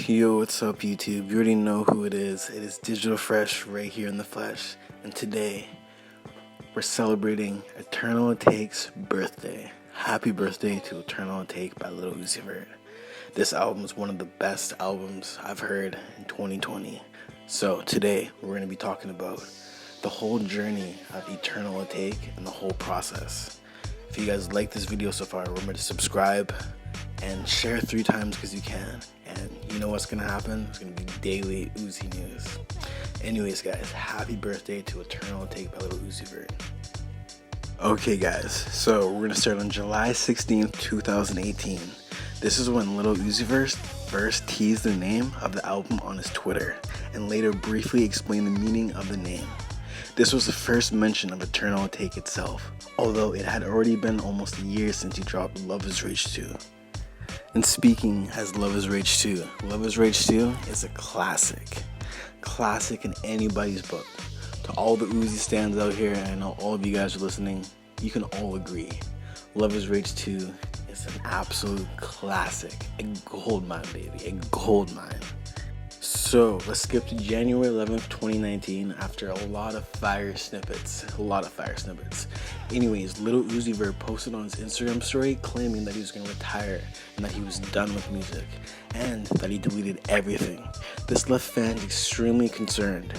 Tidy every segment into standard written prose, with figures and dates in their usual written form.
Yo, what's up YouTube? You already know who it is. It is Digital Fresh right here in the flesh. And today, we're celebrating Eternal Atake's birthday. Happy birthday to Eternal Atake by Lil Uzi Vert. This album is one of the best albums I've heard in 2020. So today, we're going to be talking about the whole journey of Eternal Atake and the whole process. If you guys like this video so far, remember to subscribe and share 3 times because you can. And you know what's gonna happen? It's gonna be daily Uzi news. Anyways, guys, happy birthday to Eternal Atake by Lil Uzi Vert. Okay, guys, so we're gonna start on July 16th, 2018. This is when Lil Uzi Vert first teased the name of the album on his Twitter, and later briefly explained the meaning of the name. This was the first mention of Eternal Atake itself, although it had already been almost a year since he dropped Love Is Rage 2. And speaking as Love Is Rage 2, Love Is Rage 2 is a classic in anybody's book. To all the Uzi stands out here, and I know all of you guys are listening, you can all agree. Love Is Rage 2 is an absolute classic, a gold mine, baby, a gold mine. So let's skip to January 11th, 2019 after a lot of fire snippets. Anyways, Lil Uzi Vert posted on his Instagram story claiming that he was going to retire and that he was done with music and that he deleted everything. This left fans extremely concerned.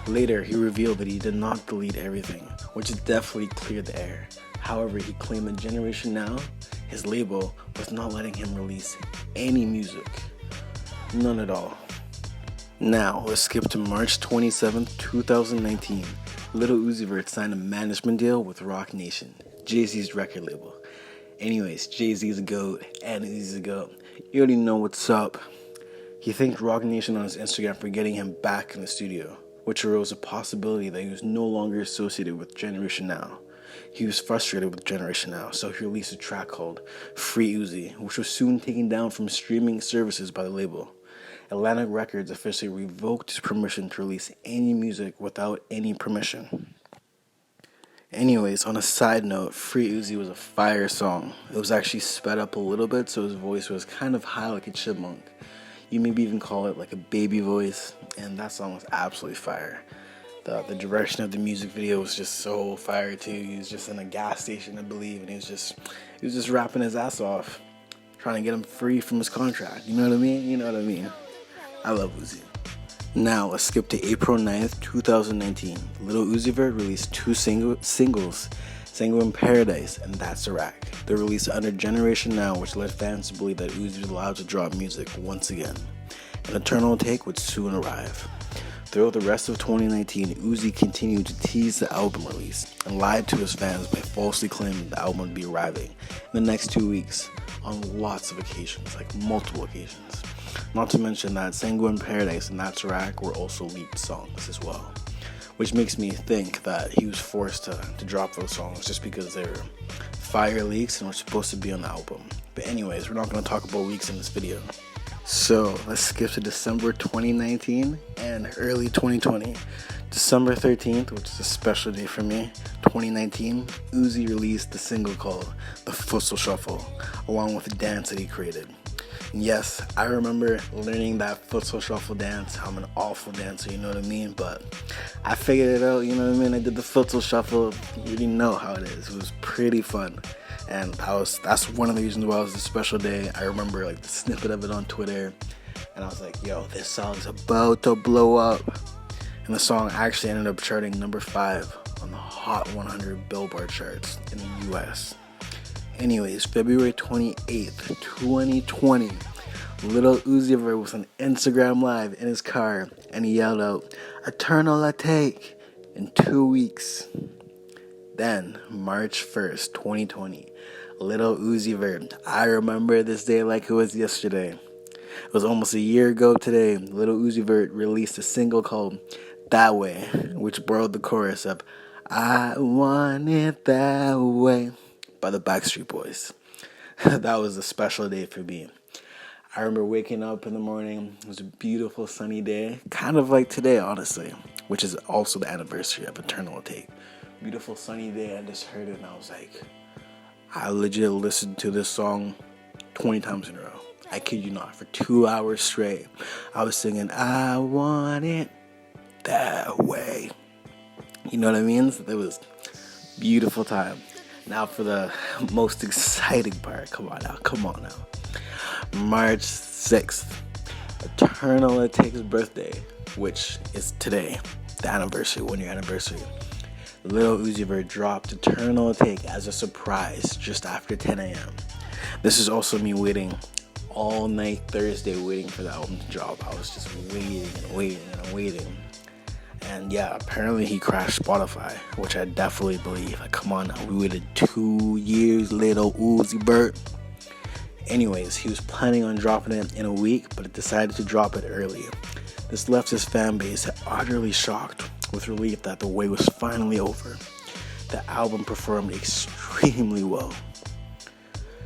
Later, he revealed that he did not delete everything, which definitely cleared the air. However, he claimed that Generation Now, his label, was not letting him release any music. None at all. Now, let's skip to March 27th, 2019. Lil Uzi Vert signed a management deal with Roc Nation, Jay-Z's record label. Anyways, Jay-Z is a GOAT, and Uzi's a GOAT. You already know what's up. He thanked Roc Nation on his Instagram for getting him back in the studio, which arose a possibility that he was no longer associated with Generation Now. He was frustrated with Generation Now, so he released a track called Free Uzi, which was soon taken down from streaming services by the label. Atlantic Records officially revoked his permission to release any music without any permission. Anyways, on a side note, Free Uzi was a fire song. It was actually sped up a little bit, so his voice was kind of high like a chipmunk. You maybe even call it like a baby voice, and that song was absolutely fire. The direction of the music video was just so fire too. He was just in a gas station, I believe, and he was just rapping his ass off, trying to get him free from his contract. You know what I mean? I love Uzi. Now, let's skip to April 9th, 2019. Lil Uzi Vert released 2 singles, Single in Paradise and That's a Rack. They were released under Generation Now, which led fans to believe that Uzi was allowed to drop music once again. An Eternal Atake would soon arrive. Throughout the rest of 2019, Uzi continued to tease the album release and lied to his fans by falsely claiming the album would be arriving in the next 2 weeks on lots of occasions, like multiple occasions. Not to mention that Single in Paradise and That's a Rack were also leaked songs as well, which makes me think that he was forced to drop those songs just because they were fire leaks and were supposed to be on the album. But anyways, we're not going to talk about leaks in this video. So let's skip to December 2019 and early 2020. December 13th, which is a special day for me, 2019, Uzi released the single called The Futsal Shuffle, along with a dance that he created. And yes, I remember learning that Futsal Shuffle dance. I'm an awful dancer, you know what I mean? But I figured it out, you know what I mean? I did the Futsal Shuffle. You already know how it is. It was pretty fun. And that's one of the reasons why it was a special day. I remember like the snippet of it on Twitter, and I was like, yo, this song's about to blow up. And the song actually ended up charting number 5 on the Hot 100 Billboard charts in the US. Anyways, February 28th, 2020, Lil Uzi Vert was on Instagram Live in his car, and he yelled out, Eternal Atake, in 2 weeks. Then, March 1st, 2020, Lil Uzi Vert. I remember this day like it was yesterday. It was almost a year ago today. Lil Uzi Vert released a single called That Way, which borrowed the chorus of I Want It That Way by the Backstreet Boys. That was a special day for me. I remember waking up in the morning. It was a beautiful sunny day, kind of like today, honestly, which is also the anniversary of Eternal Atake. Beautiful sunny day. I just heard it and I was like, I legit listened to this song 20 times in a row. I kid you not, for 2 hours straight, I was singing, I want it that way. You know what I mean? So it was beautiful time. Now for the most exciting part. Come on now. March 6th, Eternal Atake's birthday, which is today, the anniversary, 1-year anniversary. Lil Uzi Vert dropped Eternal Atake as a surprise just after 10 a.m. This is also me waiting all night Thursday, waiting for the album to drop. I was just waiting. And yeah, apparently he crashed Spotify, which I definitely believe. Like, come on now, we waited 2 years, Lil Uzi Vert. Anyways, he was planning on dropping it in a week, but decided to drop it early. This left his fan base utterly shocked, with relief that the wait was finally over. The album performed extremely well,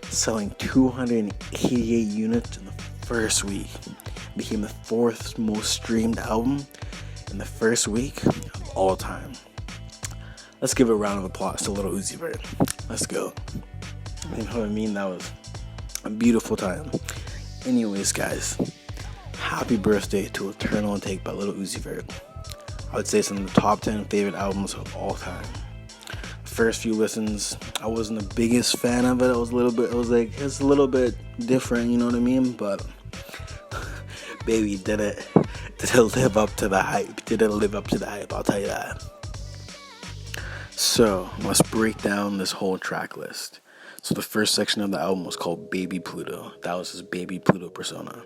selling 288 units in the first week. It became the 4th most streamed album in the first week of all time. Let's give a round of applause to Lil Uzi Vert. Let's go. You know what I mean? That was a beautiful time. Anyways, guys, happy birthday to Eternal Atake by Lil Uzi Vert. I would say it's in the top 10 favorite albums of all time. First few listens, I wasn't the biggest fan of it. It's a little bit different, you know what I mean? But baby, did it live up to the hype? Did it live up to the hype? I'll tell you that. So let's break down this whole track list. So the first section of the album was called Baby Pluto. That was his Baby Pluto persona.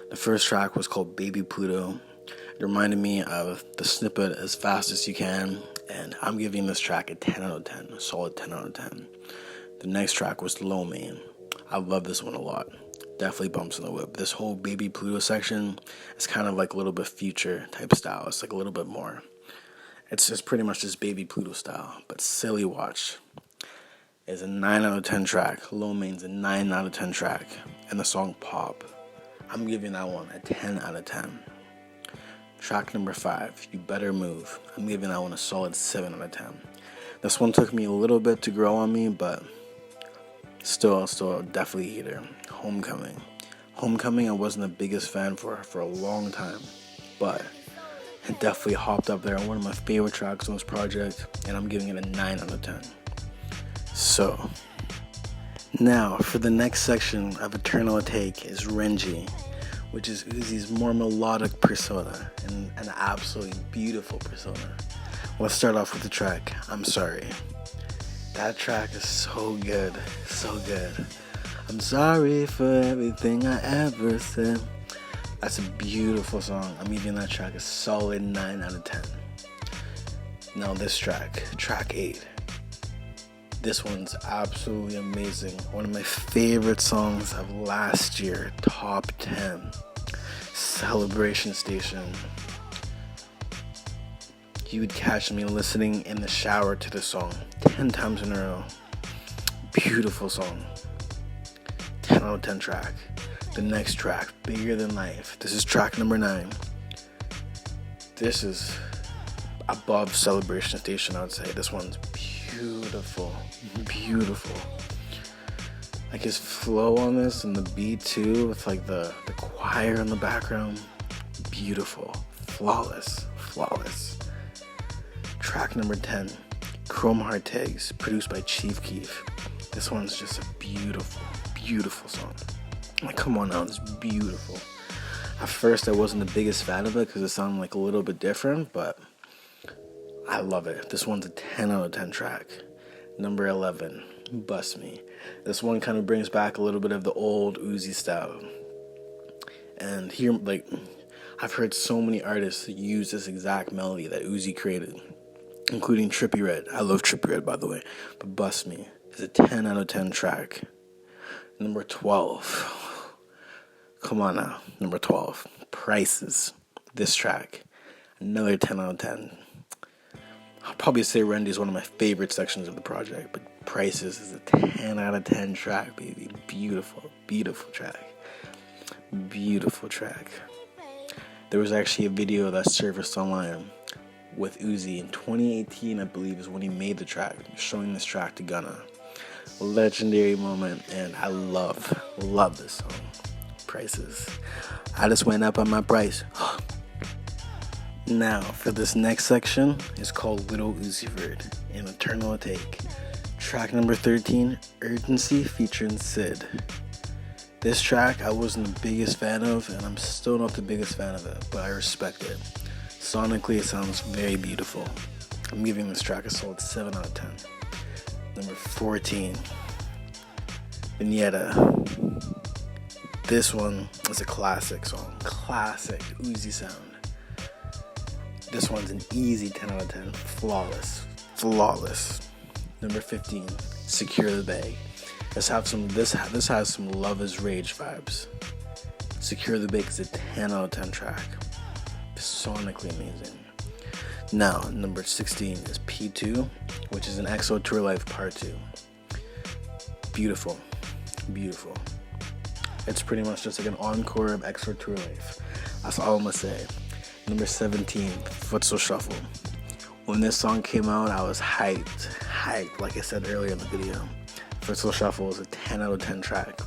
The first track was called Baby Pluto. It reminded me of the snippet As Fast As You Can, and I'm giving this track a 10 out of 10, a solid 10 out of 10. The next track was Low Main. I love this one a lot. Definitely bumps in the whip. This whole Baby Pluto section is kind of like a little bit Future type style. It's like a little bit more. It's just pretty much just Baby Pluto style. But Silly Watch is a 9 out of 10 track. Low Main's a 9 out of 10 track. And the song Pop, I'm giving that one a 10 out of 10. Track number 5, You Better Move. I'm giving that one a solid 7 out of 10. This one took me a little bit to grow on me, but still definitely a heater. Homecoming, I wasn't the biggest fan for a long time, but it definitely hopped up there. One of my favorite tracks on this project, and I'm giving it a 9 out of 10. So, now for the next section of Eternal Atake is Renji, which is Uzi's more melodic persona, and an absolutely beautiful persona. Let's start off with the track, I'm Sorry. That track is so good. I'm sorry for everything I ever said. That's a beautiful song. I'm giving that track a solid 9 out of 10. Now this track 8. This one's absolutely amazing. One of my favorite songs of last year, top 10. Celebration Station. You would catch me listening in the shower to this song 10 times in a row. Beautiful song. 10 out of 10 track. The next track, Bigger Than Life. This is track number 9. This is above Celebration Station, I would say. This one's beautiful. Like his flow on this and the beat too, with like the choir in the background. Beautiful. Flawless. Track number 10, Chrome Heart Tags, produced by Chief Keef. This one's just a beautiful song. Like, come on now, it's beautiful. At first, I wasn't the biggest fan of it because it sounded like a little bit different, but I love it. This one's a 10 out of 10 track. Number 11, Bust Me. This one kind of brings back a little bit of the old Uzi style. And here, like, I've heard so many artists use this exact melody that Uzi created, including Trippie Redd. I love Trippie Redd, by the way. But Bust Me is a 10 out of 10 track. Number 12. Come on now. Number 12. Prices. This track. Another 10 out of 10. I'll probably say Rendy is one of my favorite sections of the project, but Prices is a 10 out of 10 track, baby. Beautiful track. There was actually a video that surfaced online with Uzi in 2018, I believe, is when he made the track, showing this track to Gunna. Legendary moment, and I love this song. prices. I just went up on my price. Now, for this next section, it's called Little Uzi Vert in Eternal Atake. Track number 13, Urgency featuring Sid. This track I wasn't the biggest fan of, and I'm still not the biggest fan of it, but I respect it. Sonically, it sounds very beautiful. I'm giving this track a solid 7 out of 10. Number 14, Vignetta. This one is a classic song. Classic Uzi sound. This one's an easy 10 out of 10. Flawless. Number 15, Secure the Bay. This has some Love is Rage vibes. Secure the Bay is a 10 out of 10 track. Sonically amazing. Now, number 16 is P2, which is an EXO Tour Life Part 2. Beautiful. It's pretty much just like an encore of EXO Tour Life. That's all I'm gonna say. Number 17, Futsal Shuffle. When this song came out, I was hyped. Like I said earlier in the video. Futsal Shuffle is a 10 out of 10 track.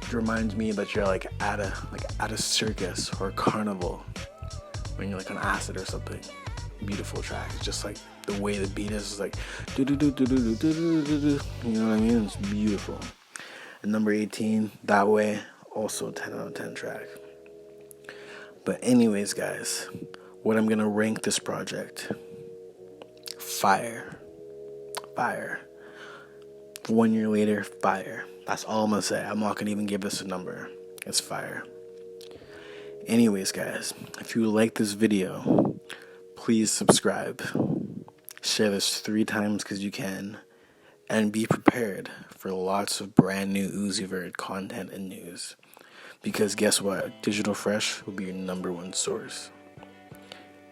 It reminds me that you're like at a circus or a carnival when you're like on acid or something. Beautiful track. It's just like the way the beat is like do do do do do do do do do. You know what I mean? It's beautiful. And number 18, That Way, also 10 out of 10 track. But anyways, guys, what I'm gonna rank this project: fire. 1 year later, fire. That's all I'm gonna say. I'm not gonna even give this a number. It's fire. Anyways, guys, if you like this video, please subscribe. Share this 3 times because you can. And be prepared for lots of brand new Uzi Vert content and news. Because guess what? Digital Fresh will be your #1 source.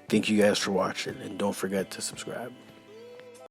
Thank you guys for watching, and don't forget to subscribe.